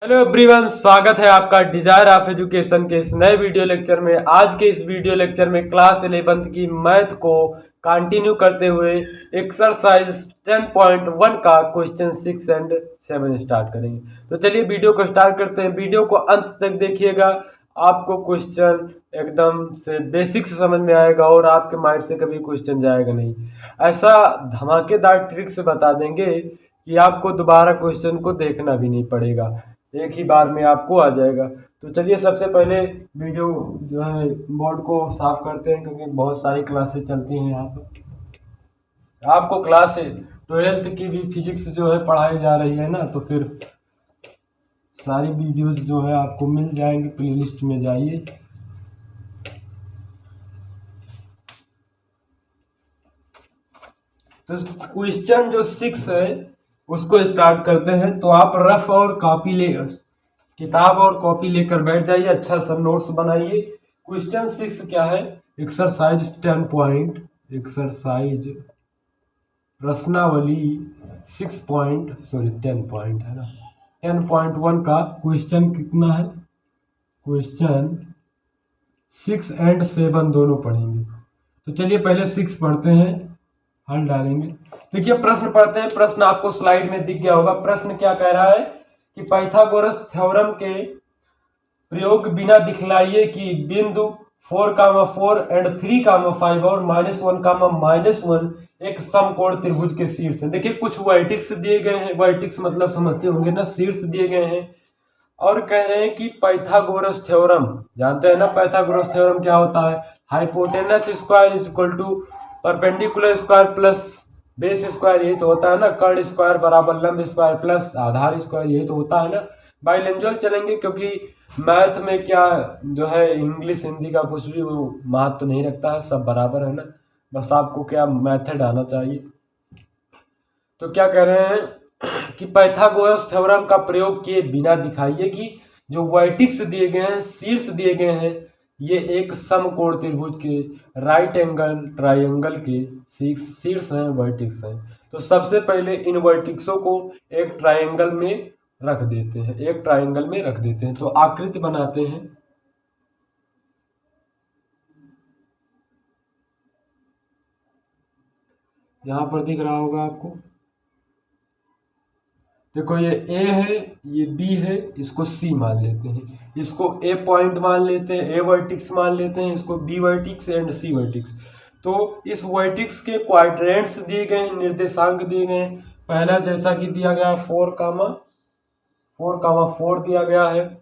Hello everyone, स्वागत है आपका डिजायर ऑफ एजुकेशन के इस नए वीडियो लेक्चर में। आज के इस वीडियो लेक्चर में क्लास 11th की मैथ को कंटिन्यू करते हुए एक्सरसाइज 10.1 का क्वेश्चन 6 एंड 7 स्टार्ट करेंगे। तो चलिए वीडियो को स्टार्ट करते हैं। वीडियो को अंत तक देखिएगा, आपको क्वेश्चन एकदम से बेसिक से समझ में आएगा और आपके माइंड से कभी क्वेश्चन जाएगा नहीं। ऐसा धमाकेदार ट्रिक से बता देंगे कि आपको दोबारा क्वेश्चन को देखना भी नहीं पड़ेगा, एक ही बार में आपको आ जाएगा। तो चलिए सबसे पहले वीडियो जो है बोर्ड को साफ करते हैं, क्योंकि बहुत सारी क्लासेस चलती हैं यहाँ पर। आपको क्लास 12th की भी फिजिक्स जो है पढ़ाई जा रही है ना, तो फिर सारी वीडियोस जो है आपको मिल जाएंगे। प्लेलिस्ट में जाइए। तो क्वेश्चन जो 6 है उसको स्टार्ट करते हैं। तो आप रफ और कॉपी ले किताब और कॉपी लेकर बैठ जाइए, अच्छा सा नोट्स बनाइए। क्वेश्चन 6 क्या है? एक्सरसाइज 10 पॉइंट, एक्सरसाइज प्रश्नावली 10 पॉइंट है ना, 10.1 का क्वेश्चन कितना है? क्वेश्चन 6 एंड 7 दोनों पढ़ेंगे। तो चलिए पहले 6 पढ़ते हैं, हल डालेंगे। देखिए प्रश्न पढ़ते हैं। प्रश्न आपको स्लाइड में दिख गया होगा। प्रश्न क्या कह रहा है कि पाइथागोरस थ्योरम के प्रयोग बिना दिखलाइए कि बिंदु 4,4 एंड 3,5 और -1,-1 एक समकोण त्रिभुज के शीर्ष है। देखिए कुछ वर्टिक्स दिए गए हैं, वर्टिक्स मतलब समझते होंगे ना, शीर्ष दिए गए हैं। और कह रहे हैं कि पाइथागोरस थ्योरम, जानते हैं ना पाइथागोरस थ्योरम क्या होता है? Hypotenuse square is equal to perpendicular square plus base square, यही तो होता है ना। कर्ण स्क्वायर बराबर लंब स्क्वायर प्लस आधार स्क्वायर, यही तो होता है ना। बाइलेंजुअल चलेंगे, क्योंकि मैथ में क्या जो है इंग्लिश हिंदी का कुछ भी वो महत्व तो नहीं रखता है, सब बराबर है ना। बस आपको क्या मेथड आना चाहिए। तो क्या कह रहे हैं कि पाइथागोरस थ्योरम का प्रयोग किए बिना दिखाइए कि जो वर्टिक्स दिए गए हैं, शीर्ष दिए गए हैं, ये एक समकोण त्रिभुज के राइट एंगल ट्रायंगल के शीर्ष हैं, वर्टिक्स हैं। तो सबसे पहले इन वर्टिक्सों को एक ट्रायंगल में रख देते हैं, एक ट्रायंगल में रख देते हैं। तो आकृति बनाते हैं। यहां पर दिख रहा होगा आपको, देखो ये ए है, ये बी है, इसको सी मान लेते हैं, इसको ए पॉइंट मान लेते हैं, ए वर्टिक्स मान लेते हैं, इसको B vertex and C vertex. तो इस वर्टिक्स के क्वाड्रेंट्स दिए गए हैं, निर्देशांक दिए गए हैं। पहला जैसा कि दिया गया 4,4 दिया गया है,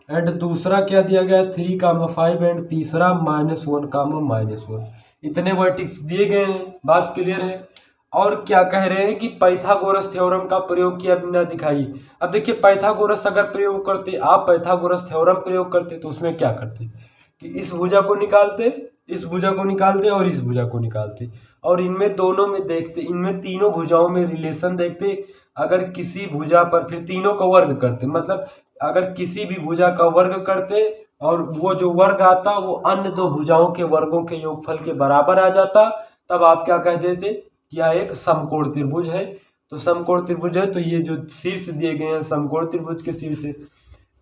एंड दूसरा क्या दिया गया है 3,5 एंड तीसरा -1,-1। इतने वर्टिक्स दिए गए हैं, बात क्लियर है। और क्या कह रहे हैं कि पाइथागोरस थ्योरम का प्रयोग किया बिना दिखाइए। अब देखिए पाइथागोरस अगर प्रयोग करते, आप पाइथागोरस थ्योरम प्रयोग करते तो उसमें क्या करते कि इस भुजा को निकालते, इस भुजा को निकालते और इस भुजा को निकालते, और इनमें दोनों में देखते, इनमें तीनों भुजाओं में रिलेशन देखते। अगर किसी भुजा पर फिर तीनों का वर्ग करते, मतलब अगर किसी भी भुजा का वर्ग करते और वो जो वर्ग आता वो अन्य दो भुजाओं के वर्गों के योगफल के बराबर आ जाता, तब आप क्या कह देते कि यह एक समकोण त्रिभुज है। तो समकोण त्रिभुज है, तो ये जो शीर्ष दिए गए हैं समकोण त्रिभुज के शीर्ष है।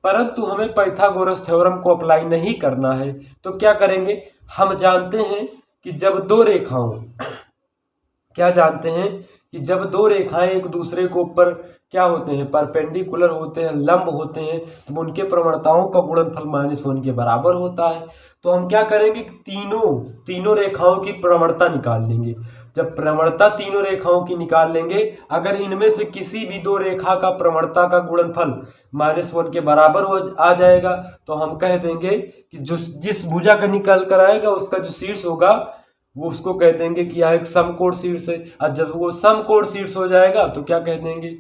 परंतु हमें पाइथागोरस थ्योरम को अप्लाई नहीं करना है, तो क्या करेंगे? हम जानते हैं कि जब दो रेखाओं, क्या जानते हैं कि जब दो रेखाएं एक दूसरे के ऊपर क्या होते हैं, परपेंडिकुलर होते हैं, लंब होते हैं, तो उनके प्रवणताओं का गुणनफल -1 के बराबर होता है। तो हम क्या करेंगे कि तीनों रेखाओं की प्रवणता निकाल लेंगे। जब प्रवणता तीनों रेखाओं की निकाल लेंगे, अगर इनमें से किसी भी दो रेखा का प्रवणता का गुणनफल -1 के बराबर हो आ जाएगा, तो हम कह देंगे कि जो जिस भुजा का निकल कर आएगा उसका जो शीर्ष होगा वो उसको कह देंगे कि यह एक समकोण शीर्ष है। और जब वो समकोण शीर्ष हो जाएगा तो क्या कह देंगे,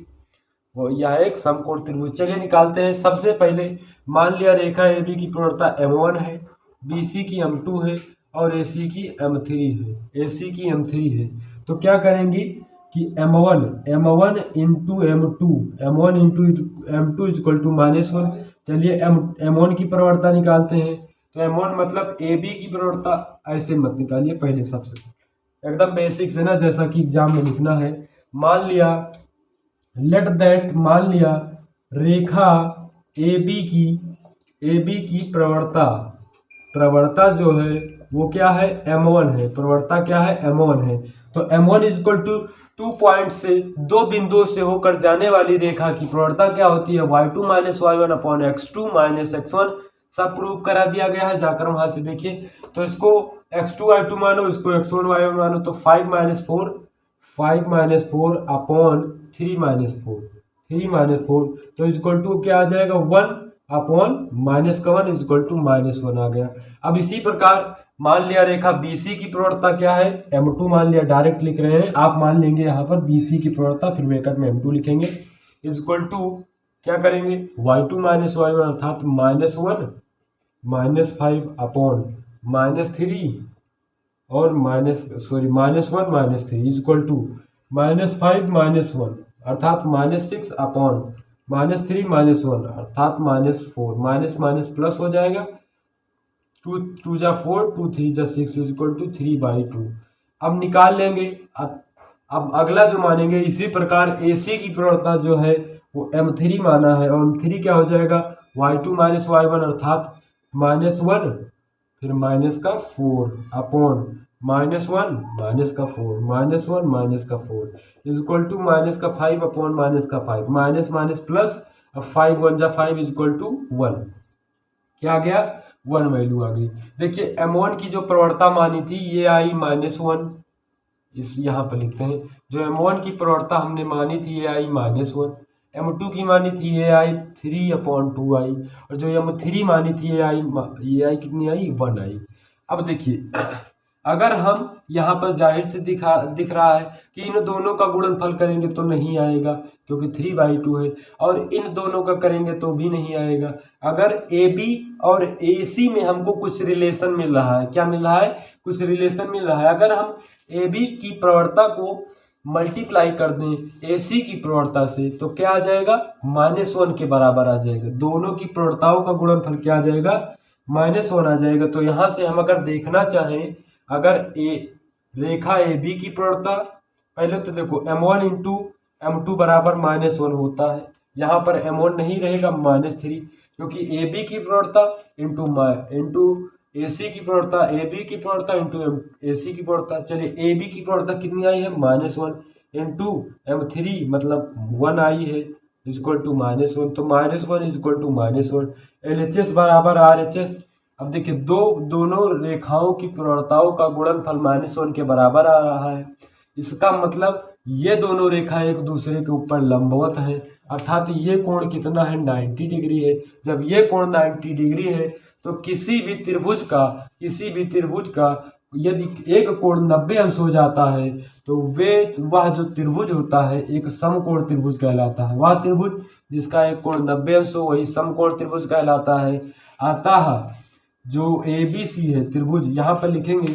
वो यह एक समकोण त्रिभुज। चलिए निकालते हैं। सबसे पहले मान लिया रेखा AB की प्रवणता M1 है, BC की M2 है और AC की M3 है। तो क्या करेंगे कि M1 into M2 equal to -1। चलिए M1 की प्रवणता निकालते हैं। तो M1 मतलब AB की प्रवणता, ऐसे मत निकालिए, पहले सबसे एकदम बेसिक से ना, जैसा कि एग्जाम में लिखना है। मान लिया रेखा ए बी की प्रवणता जो है वो क्या है, m1 है। प्रवणता क्या है, m1 है। तो m1 is equal to 2 point से, 2 बिंदुओं से होकर जाने वाली रेखा की प्रवणता क्या होती है, y2 minus y1 upon x2 minus x1। सब प्रूव करा दिया गया है, जाकर वहां से देखिए। तो इसको x2 y2 मानो, इसको x1 y1 मानो, तो 5 माइनस 4 अपॉन 3 माइनस 4 तो इज इक्वल टू क्या आ जाएगा, 1 अपॉन माइनस का 1 इज इक्वल टू -1 आ गया। अब इसी प्रकार मान लिया रेखा BC की प्रवणता क्या है, m2 मान लिया, डायरेक्ट लिख रहे हैं आप, मान लेंगे यहाँ पर BC की प्रवणता, फिर ब्रैकेट में m2 लिखेंगे, इज इक्वल टू क्या करेंगे, y2 माइनस y1 अर्थात -1 -5 अपॉन -3 और -1 -3 इज इक्वल टू -5 -1 अर्थात -6 अपॉन -3 -1 अर्थात -4, माइनस माइनस प्लस हो जाएगा, 2 2 जा 4, 2 3 जा 6 इज इक्वल टू 3/2। अब निकाल लेंगे। अब अगला जो मानेंगे, इसी प्रकार AC की प्रवणता जो है वो m3 माना है, और m3 क्या हो जाएगा, y2 माइनस y1 अर्थात -1 फिर माइनस का 4 अपॉन -1 माइनस का 4 -1 माइनस का 4 इज इक्वल टू माइनस का 5 अपॉन माइनस का 5, माइनस माइनस प्लस, अब 5 1 जा 5 इज इक्वल टू 1, क्या आ गया, 1 वैल्यू आ गई। देखिए m1 की जो प्रवणता मानी थी ये आई -1, इस यहाँ पर लिखते हैं, जो m1 की प्रवणता हमने मानी थी ये आई -1, m2 की मानी थी ये आई 3/2 आई, और जो m3 मानी थी ये आई कितनी आई, 1 आई। अब देखिए अगर हम यहाँ पर जाहिर से दिख रहा है कि इन दोनों का गुणनफल करेंगे तो नहीं आएगा, क्योंकि 3/2 है, और इन दोनों का करेंगे तो भी नहीं आएगा। अगर AB और AC में हमको कुछ रिलेशन मिल रहा है, क्या मिल रहा है, कुछ रिलेशन मिल रहा है। अगर हम AB की प्रवणता को मल्टीप्लाई कर दें AC की प्रवणता से तो क्या आ जाएगा, -1 के बराबर आ जाएगा। दोनों की प्रवणताओं का गुणनफल क्या आ जाएगा, -1 आ जाएगा। तो यहाँ से हम अगर देखना चाहें, अगर रेखा AB की प्रवणता, पहले तो देखो m1 इंटू m2 बराबर -1 होता है, यहाँ पर m1 नहीं रहेगा, -3, क्योंकि AB की प्रवणता इंटू AC की प्रवणता, AB की प्रवणता इंटू AC की प्रवणता। चलिए AB की प्रवणता कितनी आई है, -1 इंटू m3 मतलब 1 आई है, इक्वल टू -1, तो -1 इक्वल टू -1, LHS बराबर RHS। अब देखिए दोनों रेखाओं की प्रवणताओं का गुणनफल -1 के बराबर आ रहा है। इसका मतलब ये दोनों रेखाएं एक दूसरे के ऊपर लंबवत हैं, अर्थात ये कोण कितना है, 90 डिग्री है। जब ये कोण 90 डिग्री है तो किसी भी त्रिभुज का यदि एक कोण 90 अंश हो जाता है तो वह जो त्रिभुज होता है एक समकोण त्रिभुज कहलाता है। वह त्रिभुज जिसका एक कोण 90 अंश हो वही समकोण त्रिभुज कहलाता है। अतः जो ABC है त्रिभुज, यहाँ पर लिखेंगे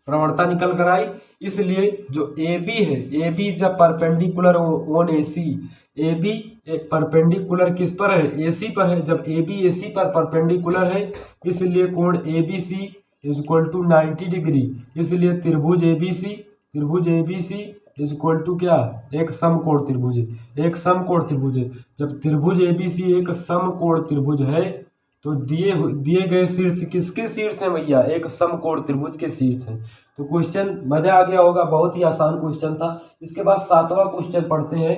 प्रवणता निकल कर आई, इसलिए जो AB है, AB is perpendicular on AC, AB एक परपेंडिकुलर किस पर है, AC पर है। जब AB AC पर परपेंडिकुलर है इसलिए कोण ABC is equal to 90 degree, इसलिए त्रिभुज ABC इज इक्वल टू क्या, एक समकोण त्रिभुज है, एक समकोण त्रिभुज है। जब त्रिभुज ABC एक समकोण त्रिभुज है तो दिए गए शीर्ष किसके शीर्ष हैं भैया, एक समकोण त्रिभुज के शीर्ष हैं। तो क्वेश्चन मजा आ गया होगा, बहुत ही आसान क्वेश्चन था। इसके बाद 7वां क्वेश्चन पढ़ते हैं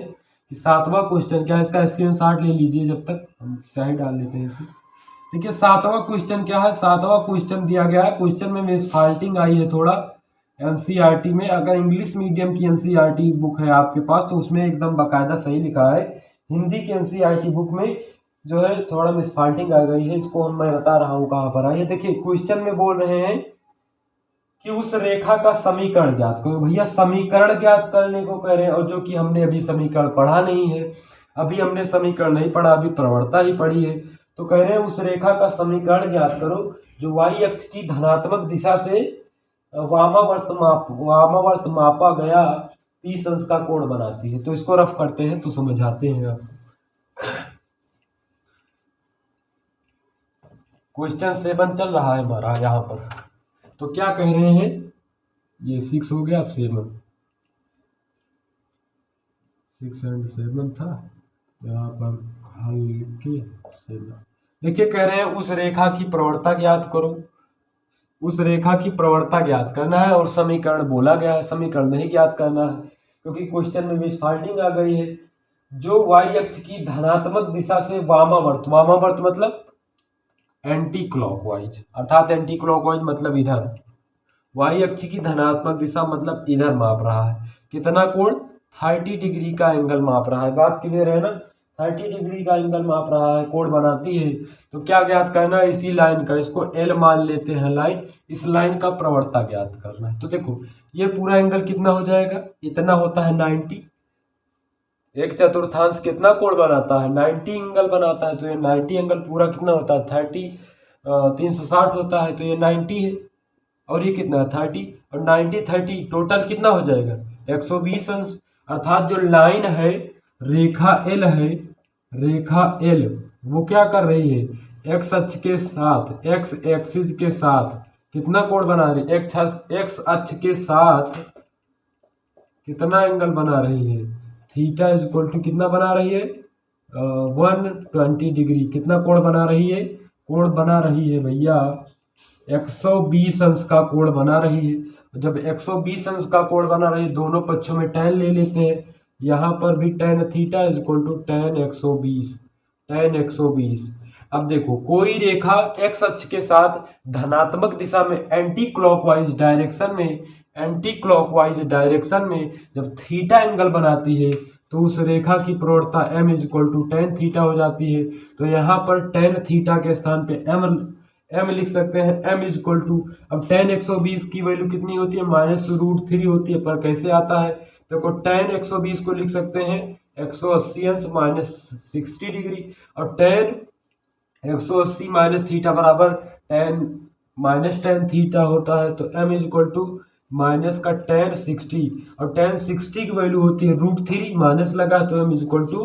कि 7वां क्वेश्चन क्या है, इसका स्क्रीनशॉट ले लीजिए, जब तक हम स्लाइड डाल देते हैं इसमें। देखिए 7वां क्वेश्चन क्या है, 7वां क्वेश्चन दिया गया है, क्वेश्चन में मिसफॉल्टिंग आई है थोड़ा NCERT में। अगर इंग्लिश मीडियम की NCERT बुक है आपके पास तो उसमें एकदम बाकायदा सही लिखा है, हिंदी की NCERT बुक में जो है थोड़ा मिसफॉल्टिंग आ गई है, इसको मैं बता रहा हूँ कहाँ पर आई। देखिए क्वेश्चन में बोल रहे हैं कि उस रेखा का समीकरण ज्ञात करो। भैया समीकरण ज्ञात करने को कह रहे हैं, और जो कि हमने अभी समीकरण पढ़ा नहीं है, अभी हमने समीकरण नहीं पढ़ा, अभी प्रवणता ही पढ़ी है। तो कह रहे हैं उस रेखा का समीकरण ज्ञात करो जो y अक्ष की धनात्मक दिशा से वामावर्त मापा गया 30 अंश का कोण बनाती है। तो इसको रफ करते हैं तो समझाते हैं आपको। क्वेश्चन 7 चल रहा है हमारा यहाँ पर, तो क्या कह रहे हैं, ये 6 हो गया, अब 7, 6 और 7 था यहाँ पर हल्के से देखिए, कह रहे हैं उस रेखा की प्रवणता ज्ञात करो। उस रेखा की प्रवणता ज्ञात करना है और समीकरण बोला गया है, समीकरण नहीं ज्ञात करना है क्योंकि क्वेश्चन में मिसफाल्टिंग आ गई है। जो वाई अक्ष की धनात्मक दिशा से वामावर्त, वामावर्त मतलब एंटी क्लॉकवाइज, अर्थात एंटी क्लॉकवाइज मतलब इधर, वाई अक्ष की धनात्मक दिशा मतलब इधर माप रहा है। कितना कोण? 30 डिग्री का एंगल माप रहा है। बात क्लियर है ना? 30 डिग्री का एंगल माप रहा है, कोण बनाती है। तो क्या ज्ञात करना है? इसी लाइन का, इसको एल मान लेते हैं लाइन, इस लाइन का प्रवणता ज्ञात करना है। तो देखो ये पूरा एंगल कितना हो जाएगा? इतना होता है 90। एक चतुर्थांश कितना कोण बनाता है? 90 एंगल बनाता है। तो ये 90 एंगल पूरा कितना होता है? 360 होता है। तो ये 90 है और ये कितना है? 30 और 90 30 टोटल कितना हो जाएगा? 120 अंश। अर्थात जो लाइन है, रेखा एल है, रेखा एल वो क्या कर रही है? एक्स अक्ष के साथ, एक्स एक्सिस के साथ कितना कोण बना रही है? एक्स अक्ष के साथ कितना एंगल बना रही है? थीटा इज इक्वल टू कितना बना रही है? 120 डिग्री। कितना कोण बना रही है? कोण बना रही है भैया 120 अंश का कोण बना रही है। जब 120 अंश का कोण बना रही है, दोनों पक्षों में tan ले लेते हैं। यहाँ पर भी tan theta is equal to tan 120, tan 120। अब देखो कोई रेखा x अक्ष के साथ धनात्मक दिशा में एंटी क्लॉकवाइज डायरेक्शन में, एंटी क्लॉकवाइज डायरेक्शन में जब थीटा एंगल बनाती है तो उस रेखा की प्रवणता m is equal to tan theta हो जाती है। तो यहाँ पर tan थीटा के स्थान पे m लिख सकते हैं। m इज इक्वल टू, अब tan 120 की वैल्यू कितनी होती है? -√3 होती है। पर कैसे आता है? देखो tan 120 को लिख सकते हैं 180 अंश -60 डिग्री, और tan 180 माइनस थीटा बराबर tan थीटा होता है। तो m is equal to minus का tan 60, और tan 60 की वैल्यू होती है √3, माइनस लगा तो m इज इक्वल टू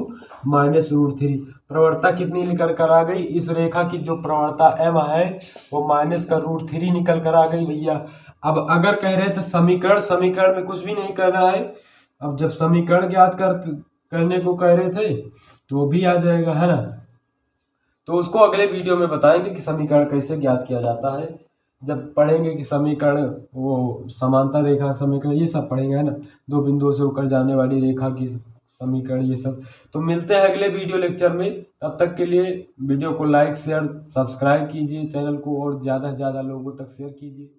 -√3। प्रवणता कितनी निकल कर आ गई? इस रेखा की जो प्रवणता m है वो माइनस का √3 निकल कर आ गई भैया। अब अगर कह रहे थे समीकरण, समीकरण में कुछ भी नहीं करना है। अब जब समीकरण ज्ञात करने को कह रहे थे तो भी आ जाएगा, है ना? तो उसको अगले वीडियो में बताएंगे कि समीकरण कैसे ज्ञात किया जाता है। जब पढ़ेंगे कि समीकरण, वो समांतर रेखा समीकरण, ये सब पढ़ेंगे, है ना? दो बिंदुओं से होकर जाने वाली रेखा की समीकरण, ये सब। तो मिलते हैं अगले वीडियो लेक्चर में। तब तक के लिए वीडियो को लाइक शेयर सब्सक्राइब कीजिए चैनल को, और ज़्यादा से ज़्यादा लोगों तक शेयर कीजिए।